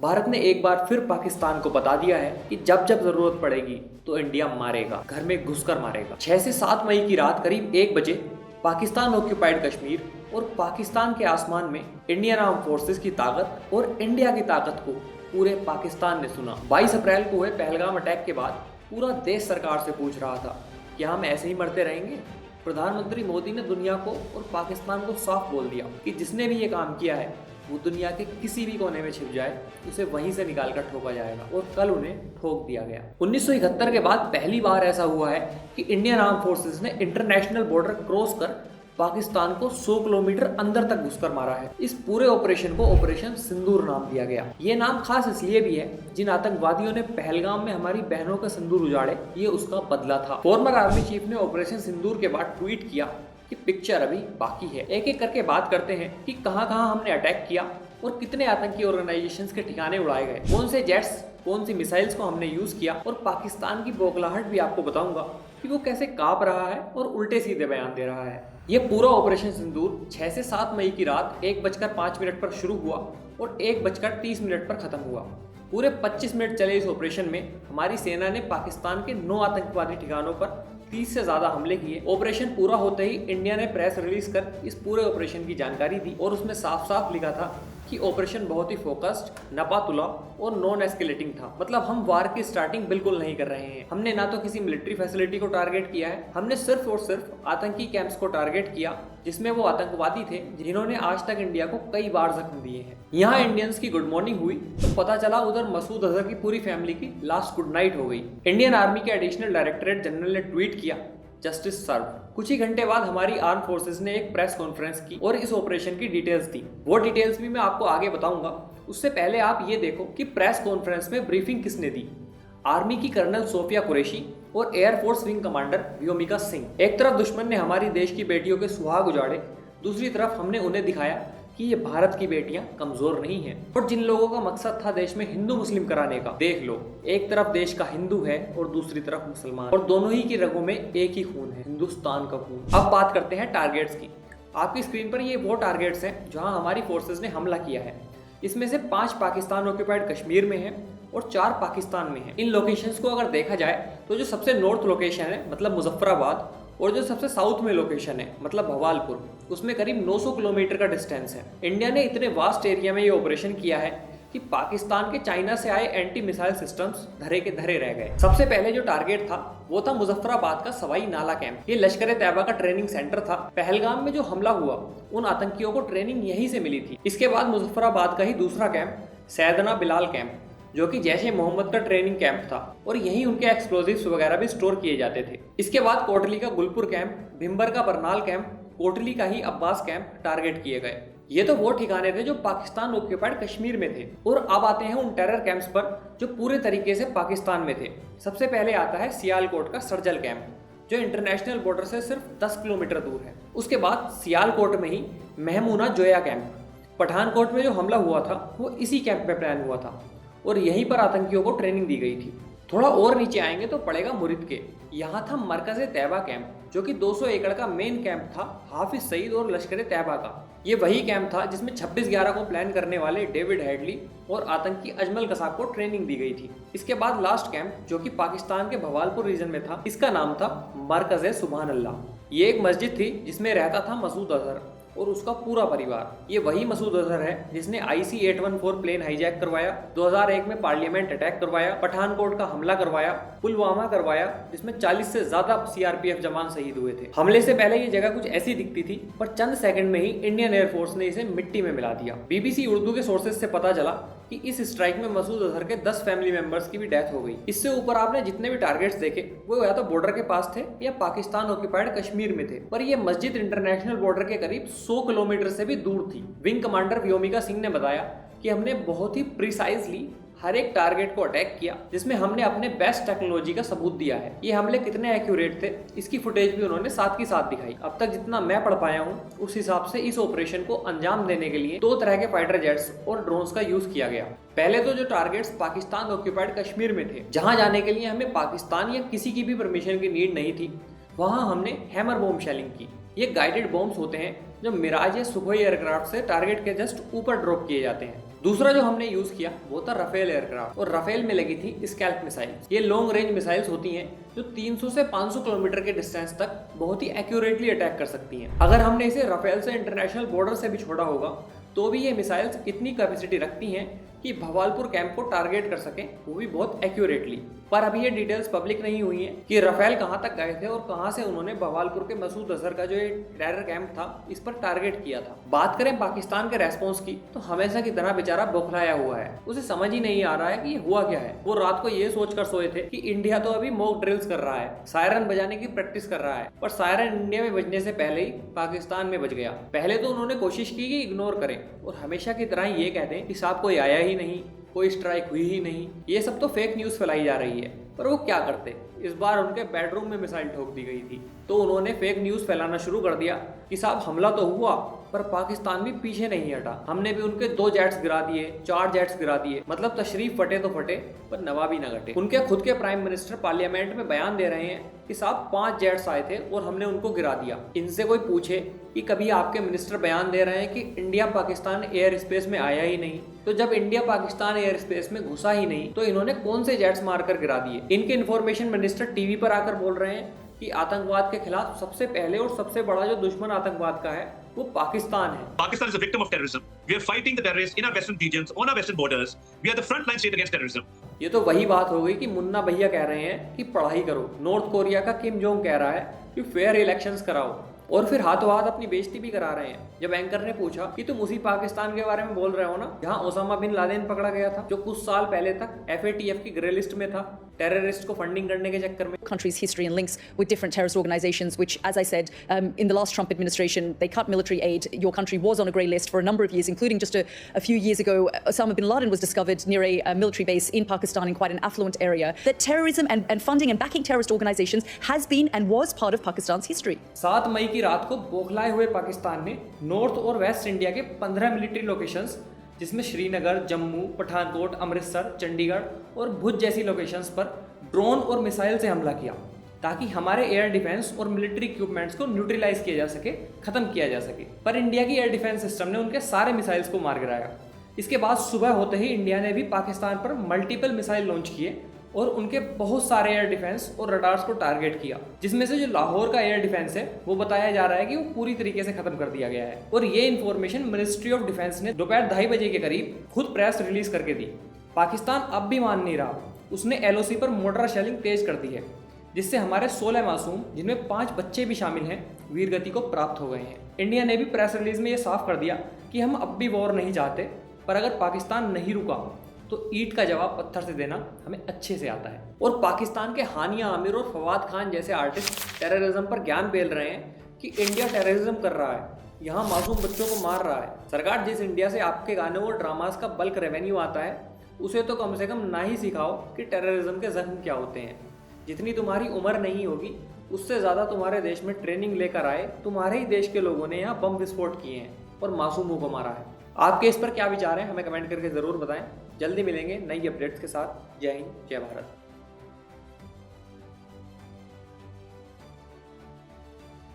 भारत ने एक बार फिर पाकिस्तान को बता दिया है कि जब जब जरूरत पड़ेगी तो इंडिया मारेगा, घर में घुसकर मारेगा। 6 से 7 मई की रात करीब 1 बजे पाकिस्तान ऑक्यूपाइड कश्मीर और पाकिस्तान के आसमान में इंडियन आर्म फोर्सेस की ताकत और इंडिया की ताकत को पूरे पाकिस्तान ने सुना। 22 अप्रैल को हुए पहलगाम अटैक के बाद पूरा देश सरकार से पूछ रहा था कि हम ऐसे ही मरते रहेंगे। प्रधानमंत्री मोदी ने दुनिया को और पाकिस्तान को साफ बोल दिया कि जिसने भी ये काम किया है वो दुनिया के किसी भी कोने में छिप जाए, उसे वहीं से निकालकर ठोका जाएगा। और कल उन्हें ठोक दिया गया। 1971 के बाद पहली बार ऐसा हुआ है कि इंडियन आर्म फोर्सेस ने इंटरनेशनल बॉर्डर क्रॉस कर पाकिस्तान को 100 किलोमीटर अंदर तक घुसकर मारा है। इस पूरे ऑपरेशन को ऑपरेशन सिंदूर नाम दिया गया। ये नाम खास इसलिए भी है, जिन आतंकवादियों ने पहलगाम में हमारी बहनों का सिंदूर उजाड़े, ये उसका बदला था। फॉर्मर आर्मी चीफ ने ऑपरेशन सिंदूर के बाद ट्वीट किया कि पिक्चर अभी बाकी है। एक एक करके बात करते हैं कि कहां कहां हमने अटैक किया और कितने आतंकी ऑर्गेनाइजेशंस के ठिकाने उड़ाए गए, कौन से जेट्स, कौन सी मिसाइल्स को हमने यूज किया, और पाकिस्तान की बौखलाहट भी आपको बताऊंगा कि वो कैसे कांप रहा है और उल्टे सीधे बयान दे रहा है। ये पूरा ऑपरेशन सिंदूर 6 से 7 मई की रात 1:05 पर शुरू हुआ और 1:30 पर खत्म हुआ। पूरे 25 मिनट चले इस ऑपरेशन में हमारी सेना ने पाकिस्तान के 9 आतंकवादी ठिकानों पर 30 से ज्यादा हमले किए। ऑपरेशन पूरा होते ही इंडिया ने प्रेस रिलीज कर इस पूरे ऑपरेशन की जानकारी दी और उसमें साफ साफ लिखा था कि ऑपरेशन बहुत ही फोकस्ड, नपातुला और नॉन एस्केलेटिंग था। मतलब हम वार की स्टार्टिंग बिल्कुल नहीं कर रहे हैं। हमने ना तो किसी मिलिट्री फैसिलिटी को टारगेट किया है, हमने सिर्फ और सिर्फ आतंकी कैंप्स को टारगेट किया जिसमें वो आतंकवादी थे जिन्होंने आज तक इंडिया को कई बार जख्म दिए हैं। यहाँ इंडियंस की गुड मॉर्निंग हुई तो पता चला उधर मसूद अजहर की पूरी फैमिली की लास्ट गुड नाइट हो गई। इंडियन आर्मी के एडिशनल डायरेक्टरेट जनरल ने ट्वीट किया, जस्टिस सर्व। कुछ ही घंटे बाद हमारी आर्म फोर्सेस ने एक प्रेस कॉन्फ्रेंस की और इस ऑपरेशन की डिटेल्स दी। वो डिटेल्स भी मैं आपको आगे बताऊंगा। उससे पहले आप ये देखो कि प्रेस कॉन्फ्रेंस में ब्रीफिंग किसने दी। आर्मी की कर्नल सोफिया कुरैशी और air force wing commander Vyomika Singh. एक तरफ दुश्मन ने हमारी देश की बेटियों के सुहाग उजाड़े, दूसरी तरफ हमने उन्हें दिखाया कि ये भारत की बेटियां कमजोर नहीं हैं। और जिन लोगों का मकसद था देश में हिंदू मुस्लिम कराने का, देख लो, एक तरफ देश का हिंदू है और दूसरी तरफ मुसलमान, और दोनों ही की रगों में एक ही खून है, हिंदुस्तान का खून। अब बात करते हैं टारगेट्स की। आपकी स्क्रीन पर ये वो टारगेट्स हैं जहां हमारी फोर्सेज ने हमला किया है। इसमें से 5 पाकिस्तान ऑक्यूपाइड कश्मीर में है और 4 पाकिस्तान में है। इन लोकेशंस को अगर देखा जाए तो जो सबसे नॉर्थ लोकेशन है मतलब मुजफ्फराबाद, और जो सबसे साउथ में लोकेशन है मतलब भवालपुर, उसमें करीब 900 किलोमीटर का डिस्टेंस है। इंडिया ने इतने वास्ट एरिया में ये ऑपरेशन किया है कि पाकिस्तान के चाइना से आए एंटी मिसाइल सिस्टम्स धरे के धरे रह गए। सबसे पहले जो टारगेट था वो था मुजफ्फराबाद का सवाई नाला कैंप। ये लश्कर ए तैयबा का ट्रेनिंग सेंटर था। पहलगाम में जो हमला हुआ उन आतंकियों को ट्रेनिंग यहीं से मिली थी। इसके बाद मुजफ्फराबाद का ही दूसरा कैंप सैदना बिलाल कैंप, जो कि जैश-ए मोहम्मद का ट्रेनिंग कैंप था और यहीं उनके एक्सप्लोजिव्स वगैरह भी स्टोर किए जाते थे। इसके बाद कोटली का गुलपुर कैंप, भिम्बर का बरनाल कैंप, कोटली का ही अब्बास कैंप टारगेट किए गए। ये तो वो ठिकाने थे जो पाकिस्तान ऑक्यूपाइड कश्मीर में थे। और अब आते हैं उन टेरर कैंप्स पर जो पूरे तरीके से पाकिस्तान में थे। सबसे पहले आता है सियालकोट का सर्जल कैंप, जो इंटरनेशनल बॉर्डर से सिर्फ 10 किलोमीटर दूर है। उसके बाद सियालकोट में ही महमूना जोया कैंप। पठानकोट में जो हमला हुआ था वो इसी कैंप में प्लान हुआ था और यहीं पर आतंकियों को ट्रेनिंग दी गई थी। थोड़ा और नीचे आएंगे तो पड़ेगा मुरिद के। यहाँ था मरकज तैयबा कैंप, जो कि 200 एकड़ का मेन कैंप था हाफिज सईद और लश्कर तैयबा का। ये वही कैंप था जिसमें 26/11 को प्लान करने वाले डेविड हेडली और आतंकी अजमल कसाब को ट्रेनिंग दी गई थी। इसके बाद लास्ट कैंप जो कि पाकिस्तान के भवालपुर रीजन में था, इसका नाम था मरकज सुभान अल्लाह। ये एक मस्जिद थी जिसमें रहता था मसूद अजहर और उसका पूरा परिवार। ये वही मसूद अजहर है जिसने IC-814 प्लेन हाईजैक करवाया, 2001 में पार्लियामेंट अटैक करवाया, पठानकोट का हमला करवाया, पुलवामा करवाया जिसमें 40 से ज्यादा CRPF जवान शहीद हुए थे। हमले से पहले ये जगह कुछ ऐसी दिखती थी, पर चंद सेकंड में ही इंडियन एयरफोर्स ने इसे मिट्टी में मिला दिया। BBC उर्दू के सोर्सेज से पता चला कि इस स्ट्राइक में मसूद अजहर के 10 फैमिली मेंबर्स की भी डेथ हो गई। इससे ऊपर आपने जितने भी टारगेट्स देखे वो या तो बॉर्डर के पास थे या पाकिस्तान ऑक्यूपाइड कश्मीर में थे, पर यह मस्जिद इंटरनेशनल बॉर्डर के करीब 100 किलोमीटर से भी दूर थी। विंग कमांडर व्योमिका सिंह ने बताया कि हमने बहुत ही प्रिसाइजली हर एक टारगेट को अटैक किया, जिसमें हमने अपने बेस्ट टेक्नोलॉजी का सबूत दिया है। ये हमले कितने एक्यूरेट थे इसकी फुटेज भी उन्होंने साथ की साथ दिखाई। अब तक जितना मैं पढ़ पाया हूँ उस हिसाब से इस ऑपरेशन को अंजाम देने के लिए 2 तरह के फाइटर जेट्स और ड्रोन्स का यूज किया गया। पहले तो जो टारगेट्स पाकिस्तान ऑक्यूपाइड कश्मीर में थे, जहां जाने के लिए हमें पाकिस्तान या किसी की भी परमिशन की नीड नहीं थी, वहां हमने हैमर बॉम्ब शेलिंग की। ये गाइडेड बॉम्ब्स होते हैं जो मिराज या सुखोई एयरक्राफ्ट से टारगेट के जस्ट ऊपर ड्रॉप किए जाते हैं। दूसरा जो हमने यूज किया वो था राफेल एयरक्राफ्ट, और राफेल में लगी थी स्कैल्प मिसाइल। ये लॉन्ग रेंज मिसाइल्स होती हैं जो 300 से 500 किलोमीटर के डिस्टेंस तक बहुत ही एक्यूरेटली अटैक कर सकती हैं। अगर हमने इसे राफेल से इंटरनेशनल बॉर्डर से भी छोड़ा होगा तो भी ये मिसाइल्स इतनी कैपेसिटी रखती हैं कि भवालपुर कैंप को टारगेट कर सकें, वो भी बहुत एक्यूरेटली। पर अभी ये डिटेल्स पब्लिक नहीं हुई हैं कि राफेल कहां तक गए थे और कहां से उन्होंने भवालपुर के मसूद अजहर का जो ये टेरर कैंप था इस पर टारगेट किया था। बात करें पाकिस्तान के रेस्पॉन्स की तो हमेशा की तरह बेचारा बौखलाया हुआ है, उसे समझ ही नहीं आ रहा है कि ये हुआ क्या है। वो रात को ये सोचकर सोए थे कि इंडिया तो अभी मॉक ड्रिल्स कर रहा है, सायरन बजाने की प्रैक्टिस कर रहा है, पर सायरन इंडिया में बजने से पहले ही पाकिस्तान में बज गया। पहले तो उन्होंने कोशिश की कि इग्नोर करें और हमेशा की तरह ये कह दें कि साहब कोई आया ही नहीं, कोई स्ट्राइक हुई ही नहीं। ये सब तो फेक न्यूज़ फैलाई जा रही है। पर वो क्या करते, इस बार उनके बेडरूम में मिसाइल ठोक दी गई थी तो उन्होंने फेक न्यूज़ फैलाना शुरू कर दिया कि साहब हमला तो हुआ पर पाकिस्तान भी पीछे नहीं हटा, हमने भी उनके 2 जेट्स गिरा दिए, 4 जेट्स गिरा दिए। मतलब तशरीफ फटे तो फटे पर नवाबी न घटे। उनके खुद के प्राइम मिनिस्टर पार्लियामेंट में बयान दे रहे हैं कि साहब 5 जेट्स आए थे और हमने उनको गिरा दिया। इनसे कोई पूछे कि कभी आपके मिनिस्टर बयान दे रहे हैं कि इंडिया पाकिस्तान एयर स्पेस में आया ही नहीं, तो जब इंडिया पाकिस्तान एयर स्पेस में घुसा ही नहीं तो इन्होंने कौन से जेट्स मारकर गिरा दिए। इनके इन्फॉर्मेशन मिनिस्टर टीवी पर आकर बोल रहे हैं कि आतंकवाद के खिलाफ सबसे पहले और सबसे बड़ा जो दुश्मन आतंकवाद का है वो पाकिस्तान है। Pakistan is a victim of terrorism. We are fighting the terrorists in our western regions, on our western borders. We are the frontline state against terrorism. ये तो वही बात हो गई कि मुन्ना भैया कह रहे हैं कि पढ़ाई करो, नॉर्थ कोरिया का किम जोंग कह रहा है कि फेयर इलेक्शंस कराओ, और फिर हाथों हाथ अपनी बेइज्जती भी करा रहे हैं। जब एंकर ने पूछा कि तुम उसी पाकिस्तान के बारे में बोल रहे हो ना जहां ओसामा बिन लादेन पकड़ा गया था, जो कुछ साल पहले तक FATF की ग्रे लिस्ट में था टेररिस्ट को फंडिंग करने के चक्कर में। Country's history and links with different terrorist organizations, which, as I said, in the last Trump administration, they cut military aid. Your country was on a grey list for a number of years, including just a few years ago, Osama bin Laden was discovered near a military base in Pakistan in quite an affluent area. That terrorism and funding and backing terrorist organizations has been and was part of Pakistan's history. 7 मई की रात को बौखलाए हुए पाकिस्तान ने north और waste India के 15 military locations, जिसमें श्रीनगर, जम्मू, पठानकोट, अमृतसर, चंडीगढ़ और भुज जैसी लोकेशंस पर ड्रोन और मिसाइल से हमला किया ताकि हमारे एयर डिफेंस और मिलिट्री इक्विपमेंट्स को न्यूट्रलाइज किया जा सके, खत्म किया जा सके। पर इंडिया की एयर डिफेंस सिस्टम ने उनके सारे मिसाइल्स को मार गिराया। इसके बाद सुबह होते ही इंडिया ने भी पाकिस्तान पर मल्टीपल मिसाइल लॉन्च किए और उनके बहुत सारे एयर डिफेंस और रडार्स को टारगेट किया, जिसमें से जो लाहौर का एयर डिफेंस है वो बताया जा रहा है कि वो पूरी तरीके से खत्म कर दिया गया है। और ये इन्फॉर्मेशन मिनिस्ट्री ऑफ डिफेंस ने दोपहर 2:30 बजे के करीब खुद प्रेस रिलीज करके दी। पाकिस्तान अब भी मान नहीं रहा, उसने LOC पर मोर्टार शेलिंग तेज कर दी है, जिससे हमारे 16 मासूम, जिनमें 5 बच्चे भी शामिल हैं, वीरगति को प्राप्त हो गए हैं। इंडिया ने भी प्रेस रिलीज में ये साफ कर दिया कि हम अब भी वॉर नहीं चाहते, पर अगर पाकिस्तान नहीं रुका तो ईंट का जवाब पत्थर से देना हमें अच्छे से आता है। और पाकिस्तान के हानिया आमिर और फवाद खान जैसे आर्टिस्ट टेररिज्म पर ज्ञान बेल रहे हैं कि इंडिया टेररिज्म कर रहा है, यहाँ मासूम बच्चों को मार रहा है। सरकार, जिस इंडिया से आपके गानों और ड्रामास का बल्क रेवेन्यू आता है उसे तो कम से कम ना ही सिखाओ कि टेररिज्म के जख्म क्या होते हैं। जितनी तुम्हारी उम्र नहीं होगी उससे ज़्यादा तुम्हारे देश में ट्रेनिंग लेकर आए तुम्हारे ही देश के लोगों ने यहाँ बम विस्फोट किए हैं और मासूमों को मारा है। आपके इस पर क्या विचार हैं हमें कमेंट करके ज़रूर बताएं। जल्दी मिलेंगे नई अपडेट्स के साथ। जय हिंद, जय भारत।